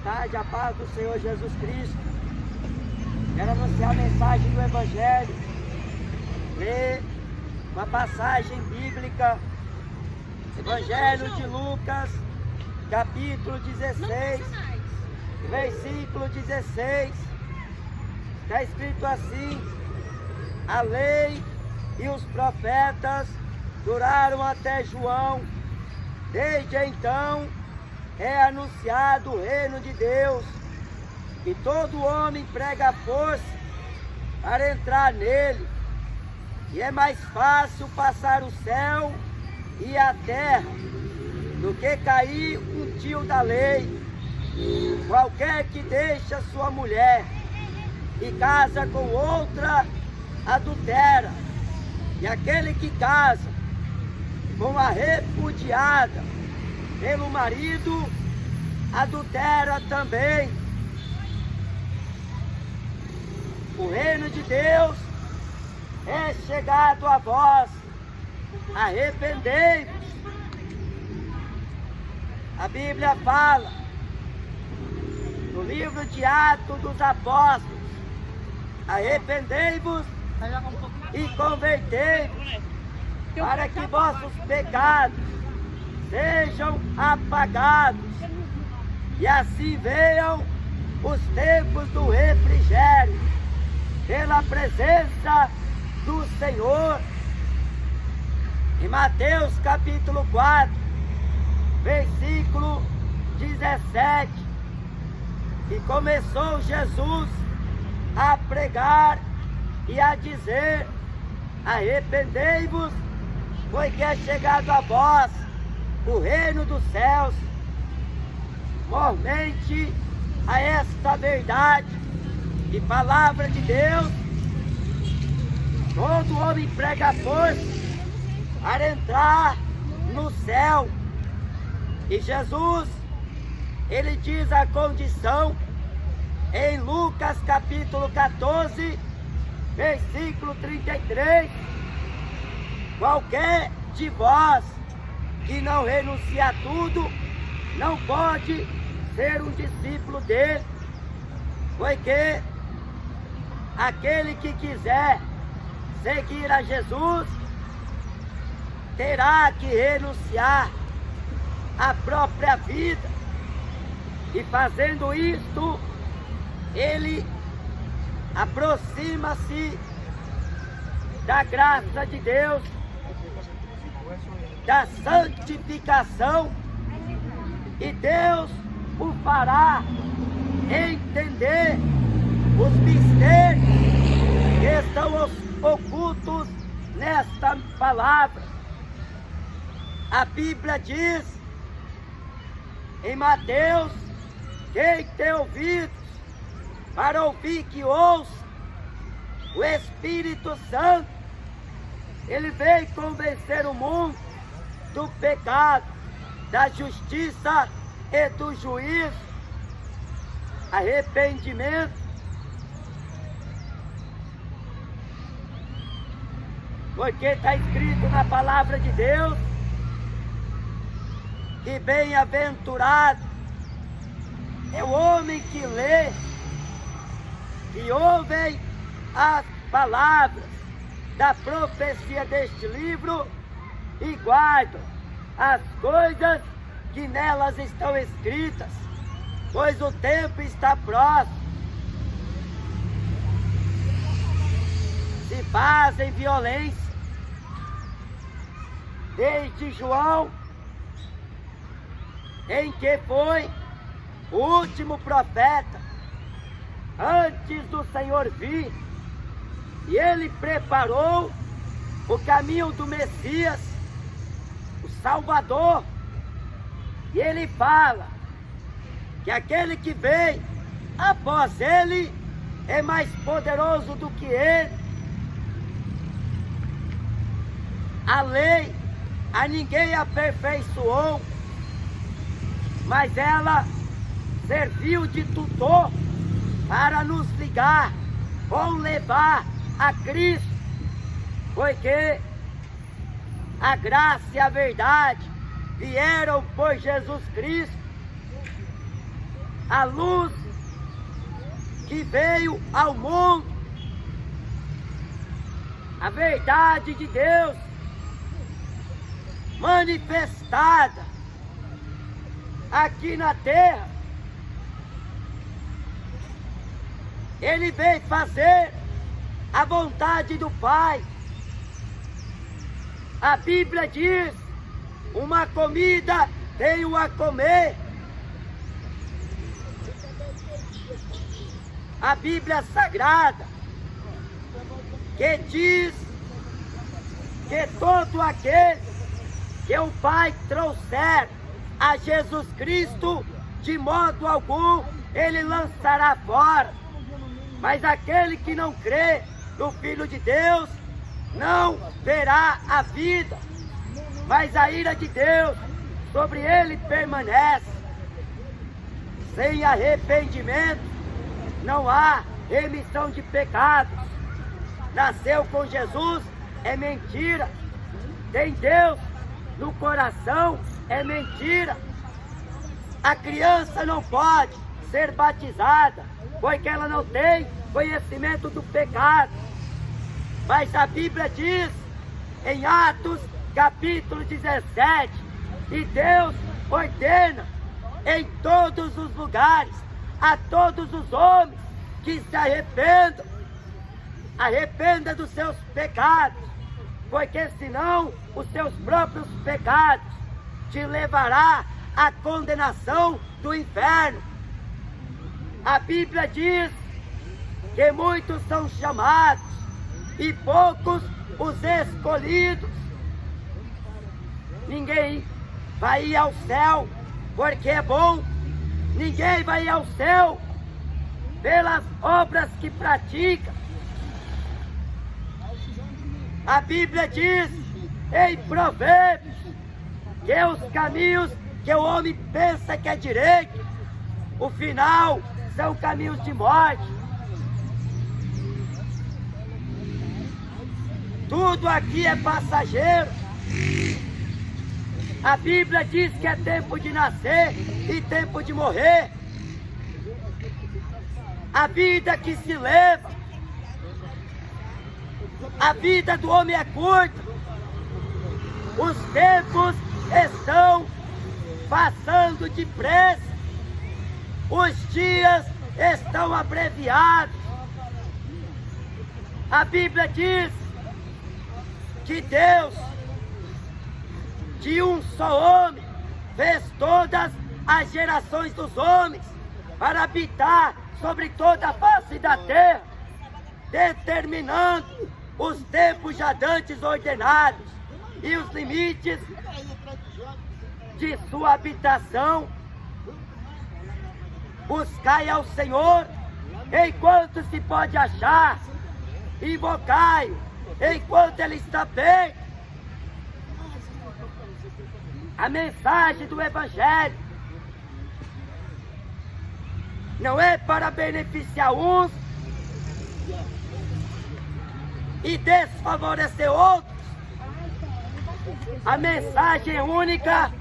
tarde, a paz do Senhor Jesus Cristo. Quero anunciar a mensagem do Evangelho. Ler uma passagem bíblica, Evangelho de Lucas, capítulo 16, versículo 16. Está escrito assim: a lei e os profetas duraram até João. Desde então é anunciado o reino de Deus, e todo homem prega força para entrar nele. E é mais fácil passar o céu e a terra do que cair um tio da lei. Qualquer que deixa sua mulher e casa com outra adultera, e aquele que casa com a repudiada pelo marido adultera também. O reino de Deus é chegado a vós, arrependei-vos. A Bíblia fala no livro de Atos dos Apóstolos: arrependei-vos e convertei-vos, para que vossos pecados sejam apagados, e assim venham os tempos do refrigério, pela presença do Senhor. Em Mateus capítulo 4, versículo 17, e começou Jesus a pregar e a dizer: arrependei-vos, porque é chegado a vós o reino dos céus. Mormente a esta verdade e palavra de Deus, todo homem prega força para entrar no céu. E Jesus, ele diz a condição em Lucas capítulo 14, versículo 33: qualquer de vós que não renuncia a tudo, não pode ser um discípulo dele. Porque aquele que quiser seguir a Jesus terá que renunciar à própria vida, e fazendo isto, ele aproxima-se da graça de Deus, da santificação, e Deus o fará entender os mistérios que estão ocultos nesta palavra. A Bíblia diz em Mateus: quem tem ouvidos para ouvir, que ouça. O Espírito Santo, ele veio convencer o mundo do pecado, da justiça e do juízo. Arrependimento. Porque está escrito na palavra de Deus que bem-aventurado é o homem que lê, que ouve as palavras da profecia deste livro e guardam as coisas que nelas estão escritas, pois o tempo está próximo. Se fazem violência. Desde João, em que foi o último profeta antes do Senhor vir, e ele preparou o caminho do Messias, o Salvador. E ele fala que aquele que vem após ele é mais poderoso do que ele. A lei a ninguém aperfeiçoou, mas ela serviu de tutor para nos ligar ou levar a Cristo, porque a graça e a verdade vieram por Jesus Cristo. a luz que veio ao mundo, a verdade de Deus manifestada aqui na terra. Ele veio fazer a vontade do Pai. A Bíblia diz: uma comida tenho a comer. A Bíblia Sagrada, que diz que todo aquele que o Pai trouxer a Jesus Cristo, de modo algum ele lançará fora. Mas aquele que não crê no Filho de Deus não verá a vida, mas a ira de Deus sobre ele permanece. Sem arrependimento não há remissão de pecados. Nasceu com Jesus é mentira. Tem Deus no coração é mentira. A criança não pode ser batizada porque ela não tem conhecimento do pecado. Mas a Bíblia diz em Atos capítulo 17, e Deus ordena em todos os lugares a todos os homens que se arrependam. Arrependa dos seus pecados, porque senão os seus próprios pecados te levará à condenação do inferno. A Bíblia diz que muitos são chamados e poucos os escolhidos. Ninguém vai ir ao céu porque é bom. Ninguém vai ir ao céu pelas obras que pratica. A Bíblia diz em Provérbios que os caminhos que o homem pensa que é direito, o final são caminhos de morte. Tudo aqui é passageiro. A Bíblia diz que é tempo de nascer e tempo de morrer. A vida que se leva, a vida do homem é curta. Os tempos estão passando depressa. Os dias estão abreviados. A Bíblia diz que Deus, de um só homem, fez todas as gerações dos homens para habitar sobre toda a face da terra, determinando os tempos já dantes ordenados e os limites de sua habitação. Buscai ao Senhor enquanto se pode achar, invocai-o enquanto ele está perto. A mensagem do Evangelho não é para beneficiar uns e desfavorecer outros. A mensagem é única,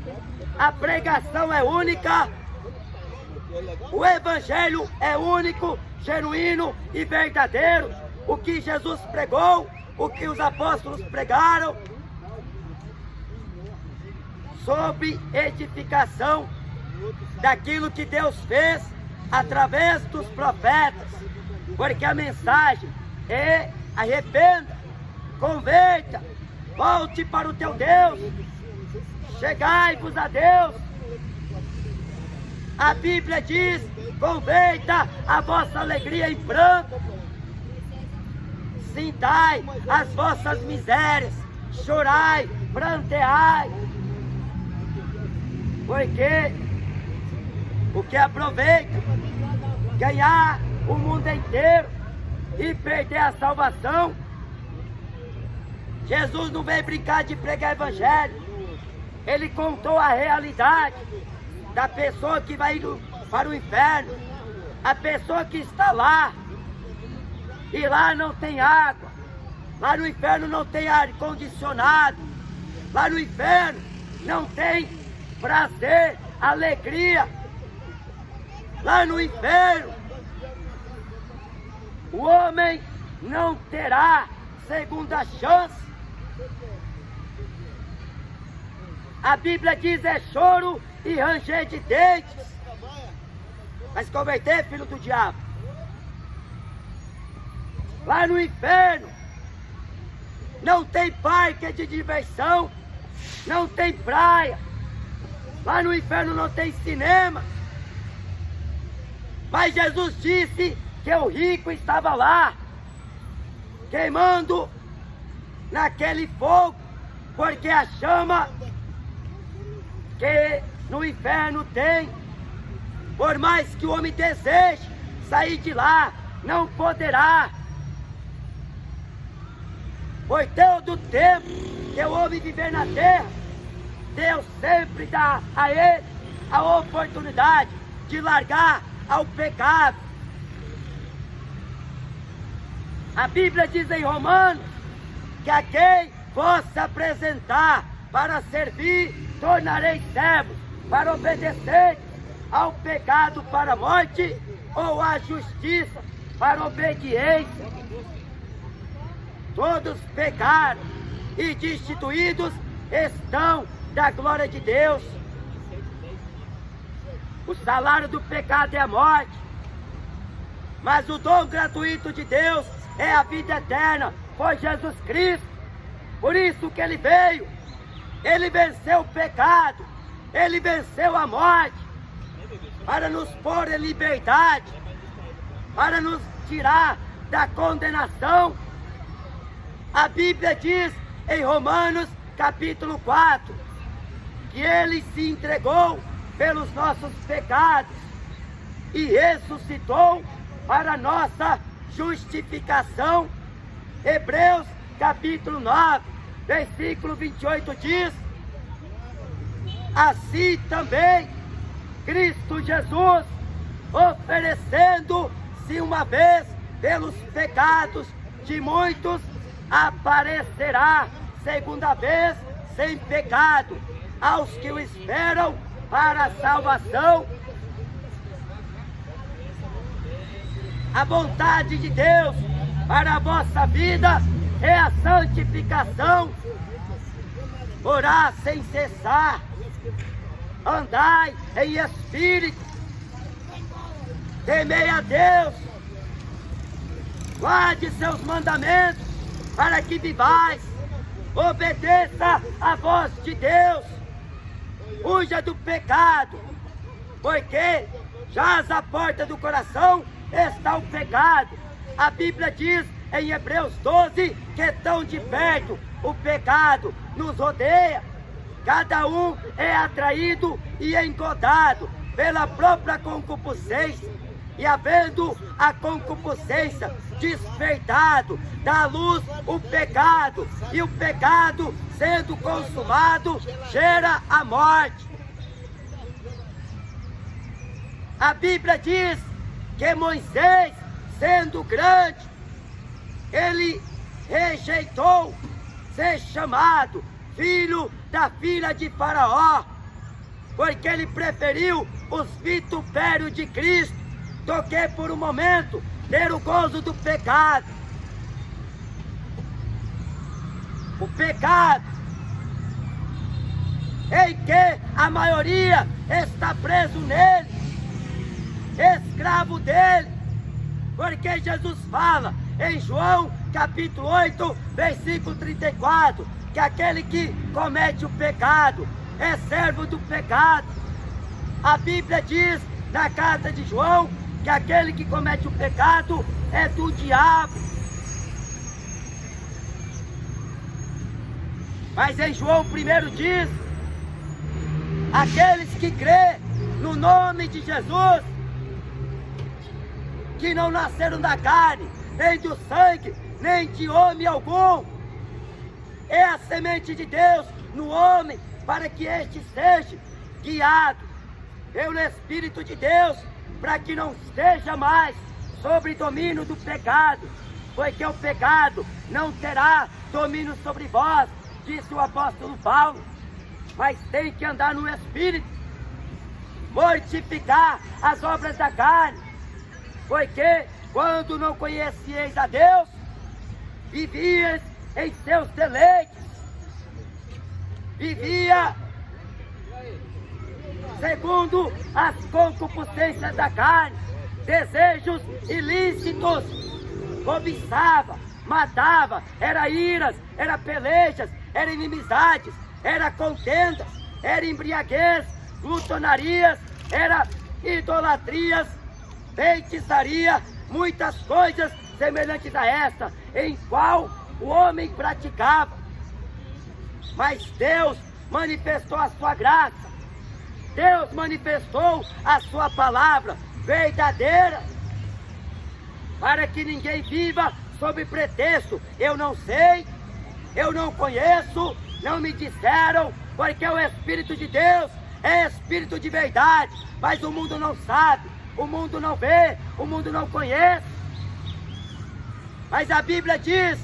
a pregação é única, o Evangelho é único, genuíno e verdadeiro. O que Jesus pregou, o que os apóstolos pregaram, sobre edificação daquilo que Deus fez através dos profetas, porque a mensagem é: arrependa, converta, volte para o teu Deus, chegai-vos a Deus. A Bíblia diz: converta a vossa alegria em pranto, sintai as vossas misérias, chorai, pranteai. Porque o que aproveita ganhar o mundo inteiro e perder a salvação? Jesus não veio brincar de pregar evangelho. Ele contou a realidade da pessoa que vai para o inferno, a pessoa que está lá e lá não tem água, lá no inferno não tem ar condicionado, lá no inferno não tem prazer, alegria. lá no inferno. O homem não terá segunda chance. A Bíblia diz é choro e ranger de dentes. Vai se converter, filho do diabo. Lá no inferno não tem parque de diversão, não tem praia. Lá no inferno não tem cinema. Mas Jesus disse que o rico estava lá, queimando naquele fogo, porque a chama que no inferno tem, por mais que o homem deseje sair de lá, não poderá. Por todo o tempo que o homem viver na terra, Deus sempre dá a ele a oportunidade de largar ao pecado. A Bíblia diz em Romanos que a quem fosse apresentar para servir, tornarei servos para obedecer ao pecado para a morte ou à justiça para a obediência. Todos pecaram e destituídos estão da glória de Deus. O salário do pecado é a morte, mas o dom gratuito de Deus é a vida eterna, por Jesus Cristo. Por isso que Ele veio. Ele venceu o pecado, Ele venceu a morte, para nos pôr em liberdade, para nos tirar da condenação. A Bíblia diz em Romanos capítulo 4, que Ele se entregou pelos nossos pecados e ressuscitou para nossa justificação. Hebreus capítulo 9, versículo 28 diz: assim também Cristo Jesus, oferecendo-se uma vez pelos pecados de muitos, aparecerá segunda vez sem pecado aos que o esperam para a salvação. A vontade de Deus para a vossa vida é a santificação. Orar sem cessar, andai em espírito, temei a Deus, guarde seus mandamentos para que vivais, obedeça a voz de Deus, fuja do pecado, porque jaz à porta do coração está o pecado. A Bíblia diz em Hebreus 12 que tão de perto o pecado nos rodeia. Cada um é atraído e engodado pela própria concupiscência, e havendo a concupiscência despertado, dá à luz o pecado, e o pecado, sendo consumado, gera a morte. A Bíblia diz que Moisés, sendo grande, ele rejeitou ser chamado filho da filha de Faraó, porque ele preferiu os vitupérios de Cristo do que por um momento ter o gozo do pecado. O pecado em que a maioria está preso nele, escravo dele, porque Jesus fala em João capítulo 8, versículo 34, que aquele que comete o pecado é servo do pecado. A Bíblia diz na carta de João que aquele que comete o pecado é do diabo. Mas em João 1 diz: aqueles que crêem no nome de Jesus, que não nasceram da carne, nem do sangue, nem de homem algum, é a semente de Deus no homem, para que este seja guiado pelo Espírito de Deus, para que não esteja mais sob domínio do pecado, porque o pecado não terá domínio sobre vós, disse o apóstolo Paulo, mas tem que andar no Espírito. mortificar as obras da carne, porque quando não conhecieis a Deus, vivias em seus deleites, vivia segundo as concupiscências da carne, desejos ilícitos, cobiçava, matava, era iras, era pelejas, era inimizades, era contendas, era embriaguez, glutonarias, era idolatrias, feitiçaria, muitas coisas semelhantes a esta, em qual o homem praticava. Mas Deus manifestou a sua graça, Deus manifestou a sua palavra verdadeira, para que ninguém viva sob pretexto: eu não sei, eu não conheço, não me disseram, porque o Espírito de Deus é Espírito de verdade, mas o mundo não sabe, o mundo não vê, o mundo não conhece. Mas a Bíblia diz: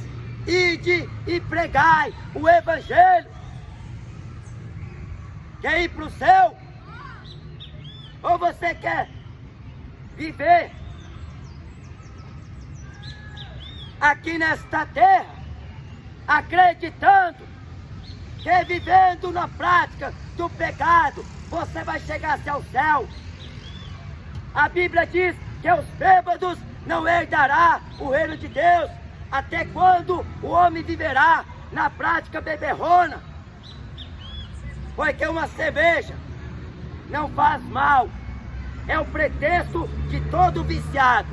ide e pregai o Evangelho. Quer ir para o céu? Ou você quer viver aqui nesta terra, acreditando que vivendo na prática do pecado, você vai chegar-se ao céu? A Bíblia diz que os bêbados não herdará o reino de Deus. Até quando o homem viverá na prática beberrona? Porque uma cerveja não faz mal, é o pretexto de todo viciado.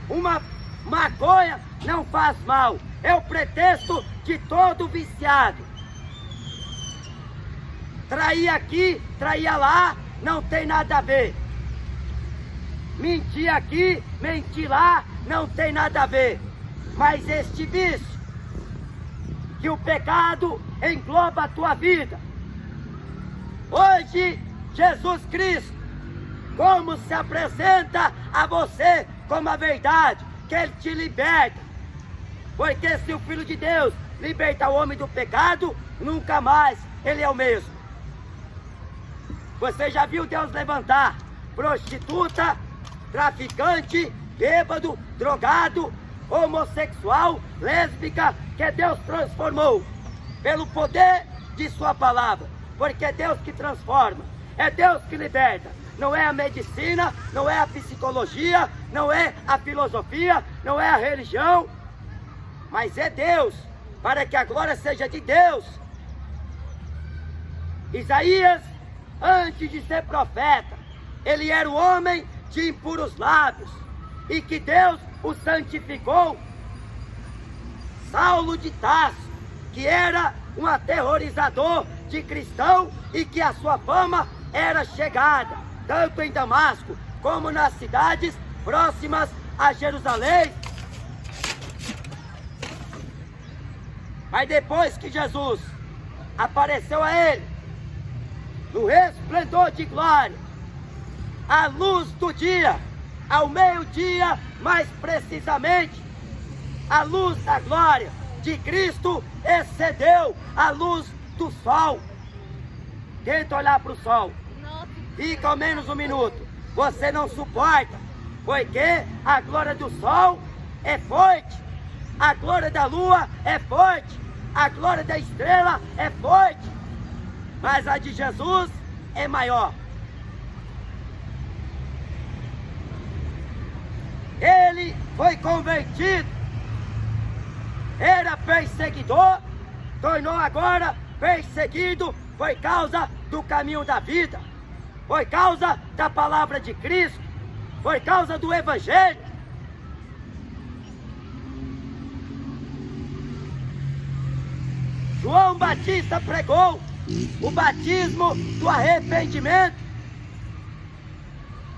Uma maconha não faz mal, é o pretexto de todo viciado. Trair aqui, trair lá, não tem nada a ver. Mentir aqui, mentir lá, não tem nada a ver. Mas este vício, que o pecado engloba a tua vida. Hoje, Jesus Cristo, como se apresenta a você como a verdade, que Ele te liberta. Porque se o Filho de Deus liberta o homem do pecado, nunca mais ele é o mesmo. Você já viu Deus levantar prostituta, traficante, bêbado, drogado, homossexual, lésbica, que Deus transformou pelo poder de sua palavra? Porque é Deus que transforma, é Deus que liberta. Não é a medicina, não é a psicologia, não é a filosofia, não é a religião, mas é Deus, para que a glória seja de Deus. Isaías, antes de ser profeta, ele era o homem de impuros lábios, e que Deus o santificou. Saulo de Tarso, que era um aterrorizador de cristão, e que a sua fama era chegada, tanto em Damasco, como nas cidades próximas a Jerusalém. Mas depois que Jesus apareceu a ele, no resplendor de glória, à luz do dia, ao meio-dia, mais precisamente, a luz da glória de Cristo excedeu a luz do sol. Tenta olhar para o sol, fica ao menos um minuto, você não suporta, porque a glória do sol é forte, a glória da lua é forte, a glória da estrela é forte, mas a de Jesus é maior. Ele foi convertido, era perseguidor, tornou agora perseguido por causa do caminho da vida, por causa da palavra de Cristo, por causa do Evangelho. João Batista pregou o batismo do arrependimento.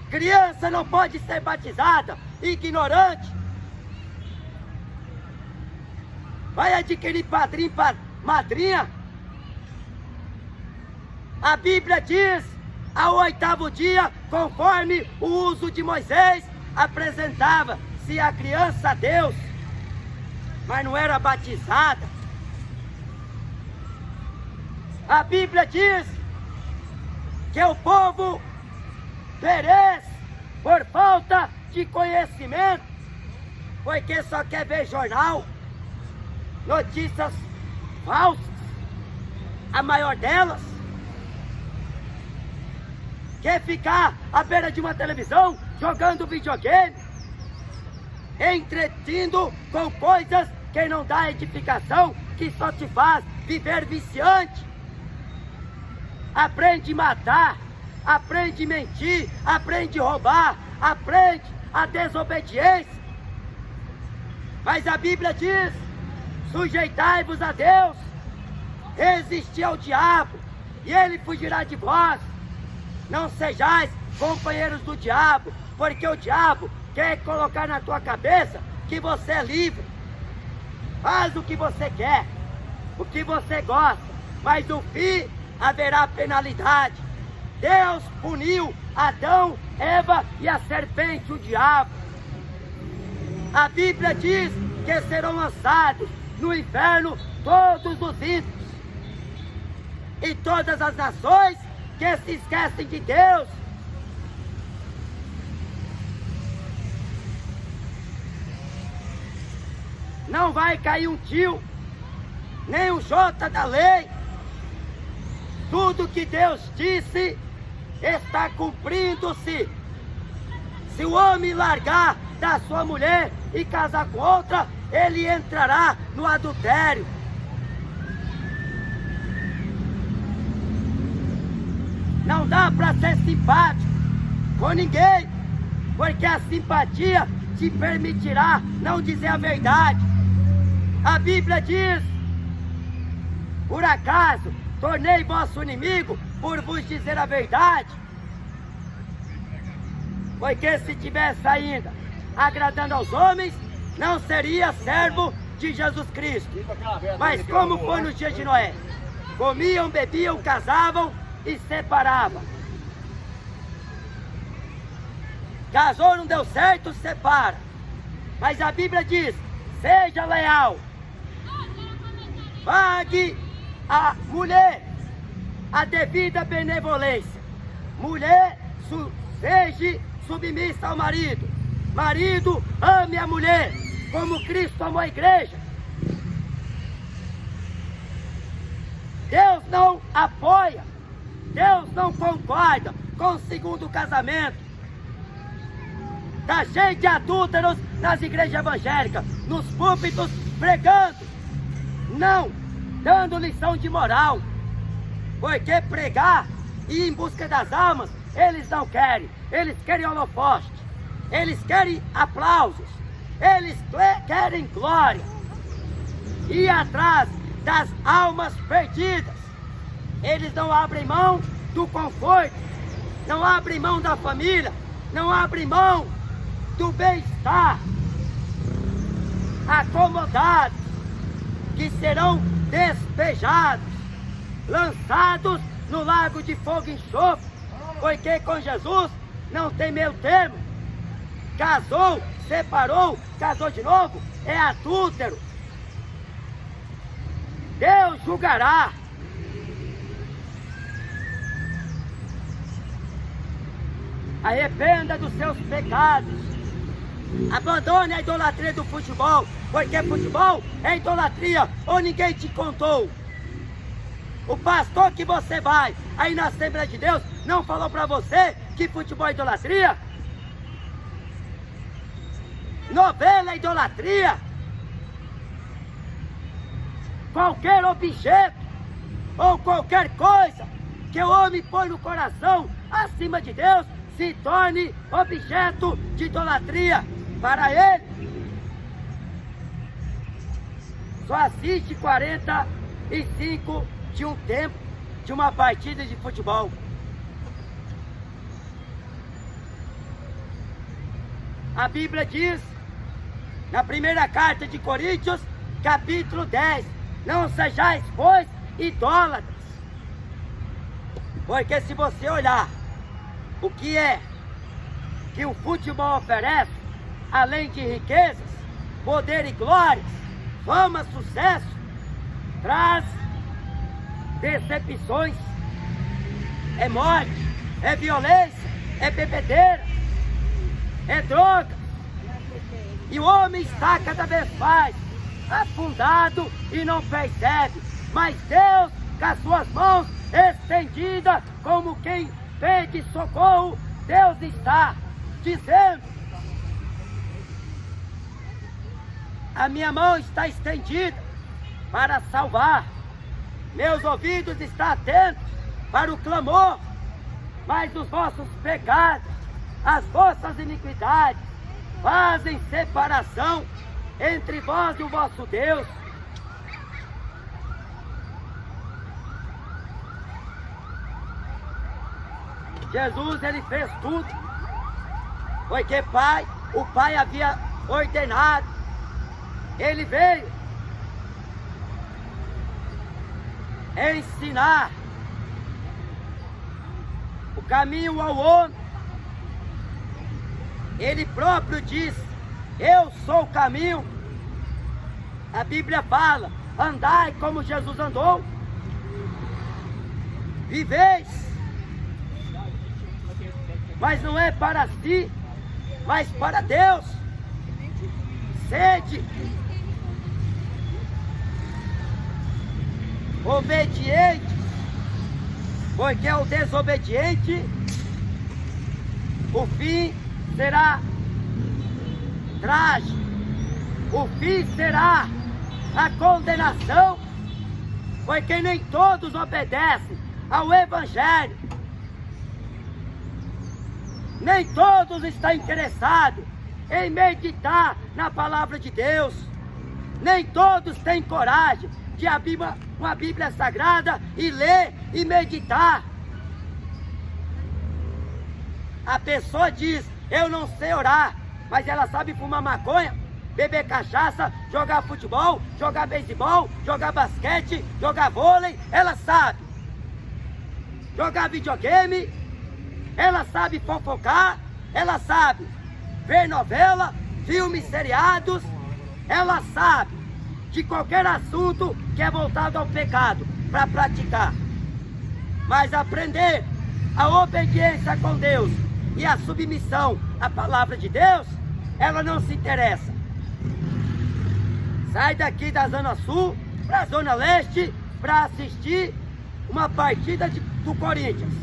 Criança não pode ser batizada, ignorante. Vai adquirir padrinho, madrinha. A Bíblia diz, ao 8º dia, conforme o uso de Moisés, apresentava-se a criança a Deus, mas não era batizada. A Bíblia diz que o povo perece por falta de conhecimento, porque só quer ver jornal, notícias falsas, a maior delas. Quer ficar à beira de uma televisão, jogando videogame, entretido com coisas que não dá edificação, que só te faz viver viciante. Aprende a matar, aprende a mentir, aprende a roubar, aprende a desobediência. Mas a Bíblia diz: sujeitai-vos a Deus, resisti ao diabo, e ele fugirá de vós. Não sejais companheiros do diabo, porque o diabo quer colocar na tua cabeça que você é livre. Faz o que você quer, o que você gosta, mas no fim haverá penalidade. Deus puniu Adão, Eva e a serpente, o diabo. A Bíblia diz que serão lançados no inferno todos os ímpios e todas as nações que se esquecem de Deus. Não vai cair um tio, nem um jota da lei. Tudo que Deus disse está cumprindo-se. Se o homem largar da sua mulher e casar com outra, ele entrará no adultério. Não dá para ser simpático com ninguém, porque a simpatia te permitirá não dizer a verdade. A Bíblia diz: por acaso tornei vosso inimigo por vos dizer a verdade? Porque se tivesse ainda agradando aos homens, não seria servo de Jesus Cristo. Mas como foi nos dias de Noé? Comiam, bebiam, casavam e separavam. Casou, não deu certo, separa. Mas a Bíblia diz: seja leal. Pague a mulher a devida benevolência. Mulher, seja submissa ao marido. Marido, ame a mulher como Cristo amou a igreja. Deus não apoia, Deus não concorda com o segundo casamento. Está cheio de adúlteros nas igrejas evangélicas, nos púlpitos, pregando, não dando lição de moral. Porque pregar e ir em busca das almas, eles não querem. Eles querem holofote, eles querem aplausos, eles querem glória. Ir atrás das almas perdidas. Eles não abrem mão do conforto, não abrem mão da família, não abrem mão do bem-estar. Acomodados, que serão despejados, lançados no lago de fogo e enxofre, porque com Jesus não tem meio termo. Casou, separou, casou de novo, é adúltero. Deus julgará. Arrependa dos seus pecados. Abandone a idolatria do futebol, porque futebol é idolatria, ou ninguém te contou. O pastor que você vai aí na Assembleia de Deus não falou para você que futebol é idolatria? Novela é idolatria. Qualquer objeto ou qualquer coisa que o homem põe no coração acima de Deus se torne objeto de idolatria para ele. Só assiste 45 de um tempo de uma partida de futebol. A Bíblia diz, na primeira carta de Coríntios, capítulo 10, não sejais, pois, idólatras. Porque se você olhar o que é que o futebol oferece, além de riquezas, poder e glórias, fama, sucesso, traz decepções, é morte, é violência, é bebedeira, é droga. E o homem está cada vez mais afundado e não percebe. Mas Deus, com as suas mãos estendidas, como quem pede socorro, Deus está dizendo: a minha mão está estendida para salvar, meus ouvidos estão atentos para o clamor, mas os vossos pecados, as vossas iniquidades, fazem separação entre vós e o vosso Deus. Jesus, ele fez tudo, porque o Pai havia ordenado. Ele veio ensinar o caminho ao homem. Ele próprio diz: eu sou o caminho. A Bíblia fala: andai como Jesus andou, viveis, mas não é para si, mas para Deus. Sede obedientes, porque o desobediente, o fim será trágico, o fim será a condenação, porque nem todos obedecem ao Evangelho, nem todos estão interessados em meditar na palavra de Deus, nem todos têm coragem de abrir uma Bíblia Sagrada e ler e meditar. A pessoa diz: eu não sei orar, mas ela sabe fumar maconha, beber cachaça, jogar futebol, jogar beisebol, jogar basquete, jogar vôlei, ela sabe. Jogar videogame, ela sabe fofocar, ela sabe ver novela, filmes, seriados, ela sabe de qualquer assunto que é voltado ao pecado para praticar. Mas aprender a obediência com Deus e a submissão à palavra de Deus, ela não se interessa. Sai daqui da Zona Sul para a Zona Leste para assistir uma partida do Corinthians,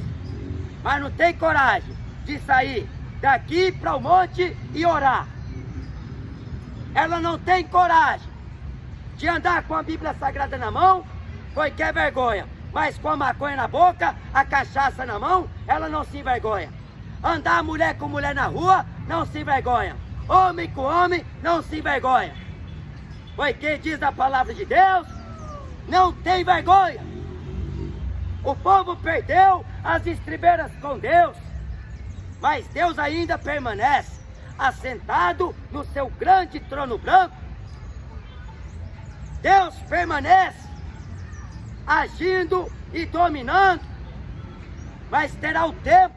mas não tem coragem de sair daqui para o monte e orar. Ela não tem coragem de andar com a Bíblia Sagrada na mão, porque é vergonha, mas com a maconha na boca, a cachaça na mão, ela não se envergonha. Andar mulher com mulher na rua, não se envergonha. Homem com homem, não se envergonha. Porque diz a palavra de Deus, não tem vergonha. O povo perdeu as estribeiras com Deus, mas Deus ainda permanece assentado no seu grande trono branco. Deus permanece agindo e dominando, mas terá o tempo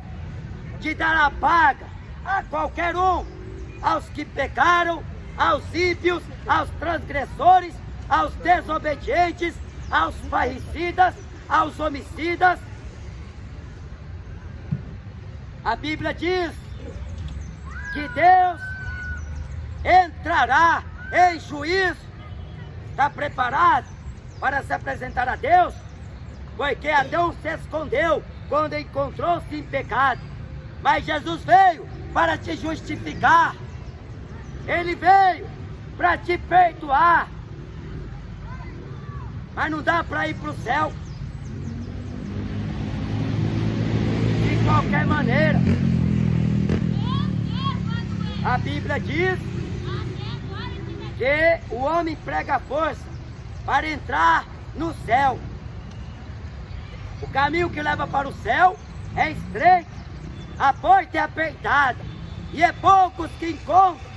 de dar a paga a qualquer um, aos que pecaram, aos ímpios, aos transgressores, aos desobedientes, aos parricidas, aos homicidas. A Bíblia diz que Deus entrará em juízo. Está preparado para se apresentar a Deus? Porque Adão se escondeu quando encontrou-se em pecado. Mas Jesus veio para te justificar. Ele veio para te perdoar. Mas não dá para ir para o céu de qualquer maneira. A Bíblia diz que o homem prega força para entrar no céu. O caminho que leva para o céu é estreito, a porta é apertada e é poucos que encontram.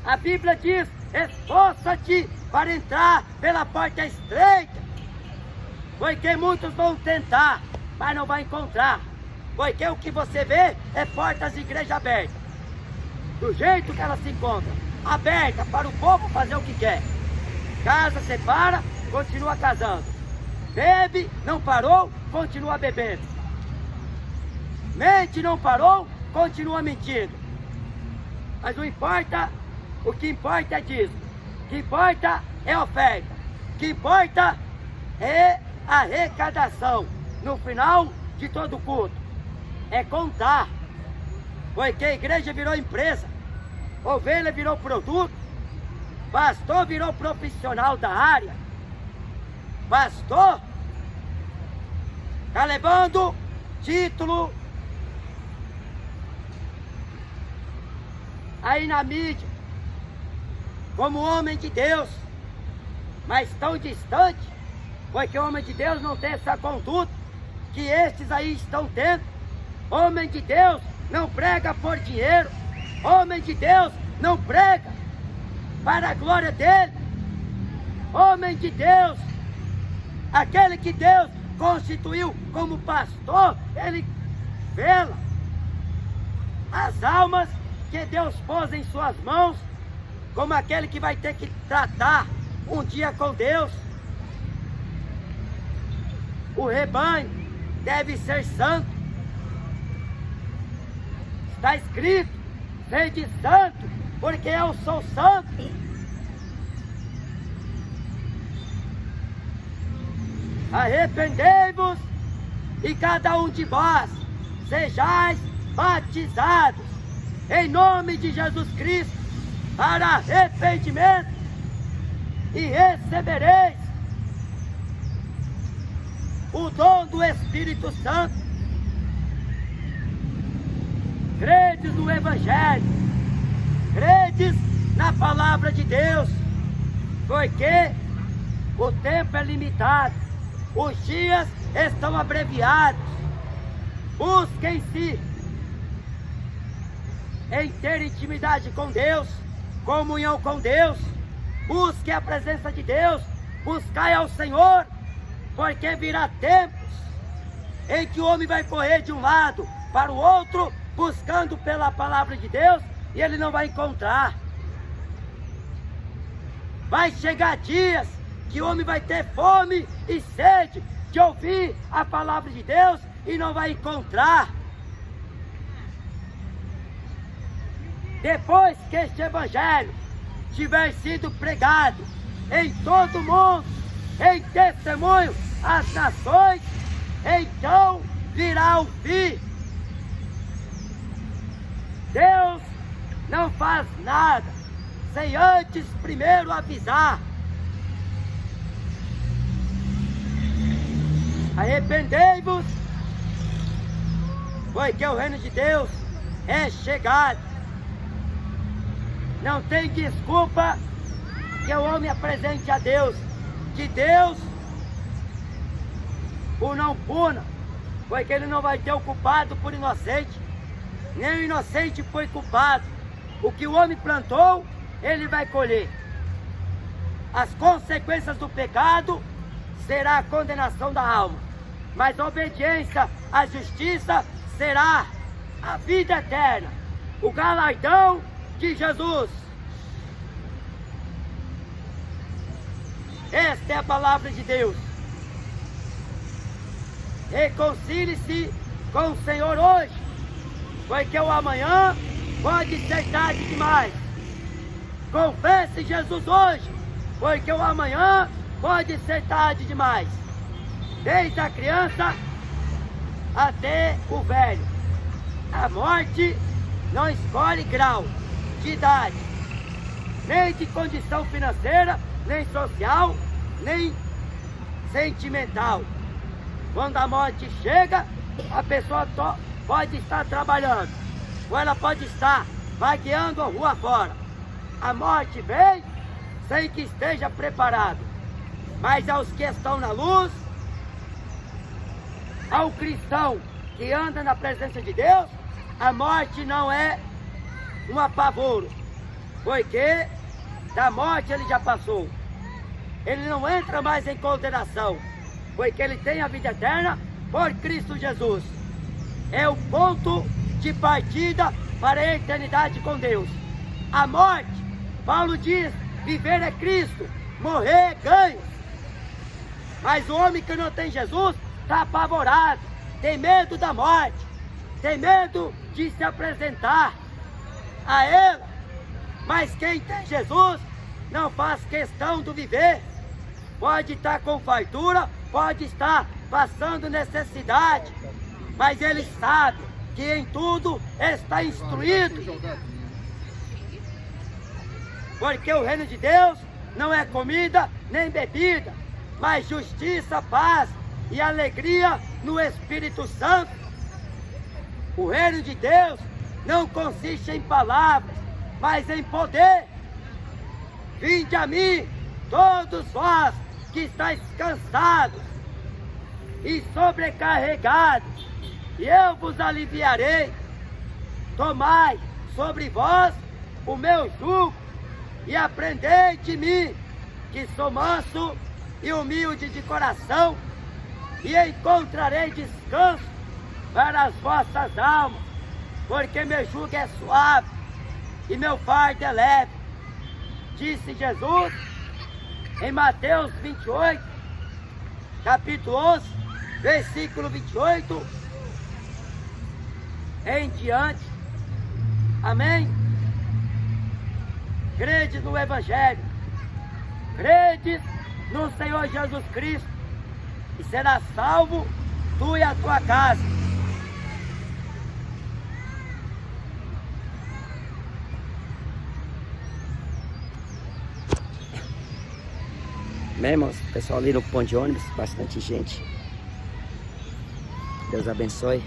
A Bíblia diz: esforça-te para entrar pela porta estreita, porque muitos vão tentar, mas não vão encontrar, porque o que você vê é portas de igreja abertas, do jeito que elas se encontram, aberta para o povo fazer o que quer. Casa, separa, continua casando. Bebe, não parou, continua bebendo. Mente, não parou, continua mentindo. Mas não importa, o que importa é dízimo. O que importa é oferta. O que importa é arrecadação. No final de todo culto. É contar. Porque a igreja virou empresa. Ovelha virou produto. Pastor virou profissional da área. Pastor está levando título aí na mídia como homem de Deus, mas tão distante, porque o homem de Deus não tem essa conduta que estes aí estão tendo. Homem de Deus não prega por dinheiro. Homem de Deus não prega para a glória dele. Homem de Deus, aquele que Deus constituiu como pastor, ele vela as almas que Deus pôs em suas mãos, como aquele que vai ter que tratar um dia com Deus. O rebanho deve ser santo. Está escrito: sede santo, porque eu sou santo. Arrependei-vos e cada um de vós sejais batizados em nome de Jesus Cristo para arrependimento, e recebereis o dom do Espírito Santo. Credes no Evangelho, credes na Palavra de Deus, porque o tempo é limitado, os dias estão abreviados. Busquem-se em ter intimidade com Deus, comunhão com Deus. Busque a presença de Deus, buscai ao Senhor, porque virá tempos em que o homem vai correr de um lado para o outro, buscando pela palavra de Deus, e ele não vai encontrar. Vai chegar dias que o homem vai ter fome e sede de ouvir a palavra de Deus e não vai encontrar. Depois que este evangelho tiver sido pregado em todo o mundo, em testemunho às nações, então virá o fim. Deus não faz nada sem antes primeiro avisar. Arrependei-vos, porque o reino de Deus é chegado. Não tem desculpa que o homem apresente a Deus, que Deus o não puna, porque ele não vai ter o culpado por inocente, nem o inocente foi culpado. O que o homem plantou, ele vai colher. As consequências do pecado será a condenação da alma, mas a obediência à justiça será a vida eterna, o galardão de Jesus. Esta é a palavra de Deus. Reconcilie-se com o Senhor hoje, porque o amanhã pode ser tarde demais. Confesse Jesus hoje, porque o amanhã pode ser tarde demais. Desde a criança até o velho. A morte não escolhe grau de idade, nem de condição financeira, nem social, nem sentimental. Quando a morte chega, a pessoa pode estar trabalhando, ou ela pode estar vagueando a rua fora. A morte vem sem que esteja preparado. Mas aos que estão na luz, ao cristão que anda na presença de Deus, a morte não é um apavoro, porque da morte ele já passou. Ele não entra mais em condenação, porque ele tem a vida eterna por Cristo Jesus. É o ponto de partida para a eternidade com Deus. A morte, Paulo diz, viver é Cristo, morrer é ganho. Mas o homem que não tem Jesus está apavorado, tem medo da morte. tem medo de se apresentar a Ele. Mas quem tem Jesus não faz questão do viver. Pode estar com fartura, pode estar passando necessidade, mas ele sabe que em tudo está instruído. Porque o reino de Deus não é comida nem bebida, mas justiça, paz e alegria no Espírito Santo. O reino de Deus não consiste em palavras, mas em poder. Vinde a mim, todos vós que estáis cansados e sobrecarregados, e eu vos aliviarei. Tomai sobre vós o meu jugo e aprendei de mim, que sou manso e humilde de coração, e encontrarei descanso para as vossas almas, porque meu jugo é suave e meu fardo é leve, disse Jesus em Mateus 28, capítulo 11, versículo 28 em diante. Amém? Crede no Evangelho, crede no Senhor Jesus Cristo, e serás salvo, tu e a tua casa. Bem, irmãos, pessoal ali no ponto de ônibus, bastante gente. Deus abençoe.